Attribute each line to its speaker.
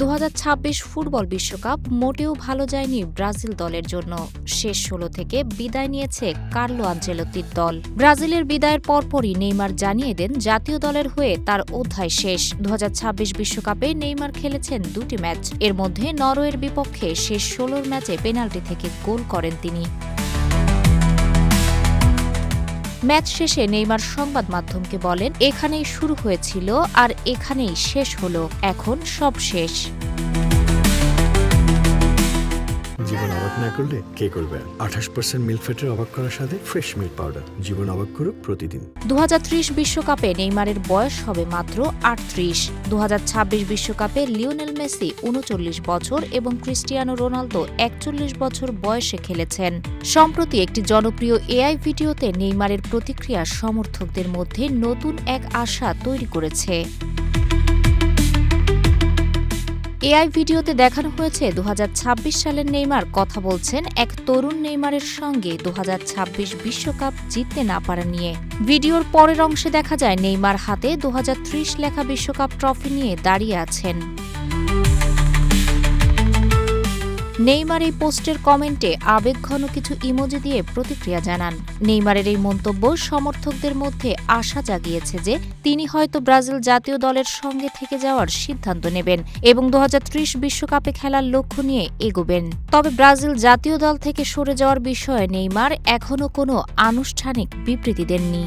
Speaker 1: 2026 football বিশ্বকাপ মোটেও ভালো যায়নি ব্রাজিল দলের জন্য। শেষ 16 থেকে বিদায় নিয়েছে কার্লো আনচেলত্তির দল। ব্রাজিলের বিদায়ের পরপরই নেইমার জানিয়ে দেন জাতীয় দলের হয়ে তার অধ্যায় শেষ। 2026 বিশ্বকাপে নেইমার খেলেছেন 2টি ম্যাচ। এর মধ্যে নরওয়ের বিপক্ষে শেষ 16 ম্যাচে পেনাল্টি থেকে গোল করেন তিনি। ম্যাচ শেষে নেইমার সংবাদ মাধ্যমকে বলেন, এখানেই শুরু হয়েছিল আর এখানেই শেষ হলো, এখন সব শেষ।
Speaker 2: জীবন অবাক না করলে কে করবে? 28% মিল্ক ফ্যাটের অবাক করার সাথে ফ্রেশ মিল্ক পাউডার। জীবন অবাক করুক প্রতিদিন।
Speaker 1: 2030 বিশ্বকাপে নেইমারের বয়স হবে মাত্র 38। 2026 বিশ্বকাপে লিওনেল মেসি 39 বছর এবং ক্রিস্টিয়ানো রোনালদো 41 বছর বয়সে খেলেছেন। সম্প্রতি একটি জনপ্রিয় এআই ভিডিওতে নেইমারের প্রতিক্রিয়া সমর্থকদের মধ্যে নতুন এক আশা তৈরি করেছে। এআই ভিডিওতে দেখানো হয়েছে 2026 সালের নেইমার কথা বলছেন এক তরুণ নেইমারের সঙ্গে 2026 বিশ্বকাপ জিততে না পারা নিয়ে। ভিডিওর পরের অংশে দেখা যায় নেইমার হাতে 2030 লেখা বিশ্বকাপ ট্রফি নিয়ে দাঁড়িয়ে আছেন। নেইমার এই পোস্টের কমেন্টে আবেগঘন কিছু ইমোজি দিয়ে প্রতিক্রিয়া জানান। নেইমারের এই মন্তব্য সমর্থকদের মধ্যে আশা জাগিয়েছে যে তিনি হয়তো ব্রাজিল জাতীয় দলের সঙ্গে থেকে যাওয়ার সিদ্ধান্ত নেবেন এবং 2030 বিশ্বকাপে খেলার লক্ষ্য নিয়ে এগোবেন। তবে ব্রাজিল জাতীয় দল থেকে সরে যাওয়ার বিষয়ে নেইমার এখনও কোনো আনুষ্ঠানিক বিবৃতি দেননি।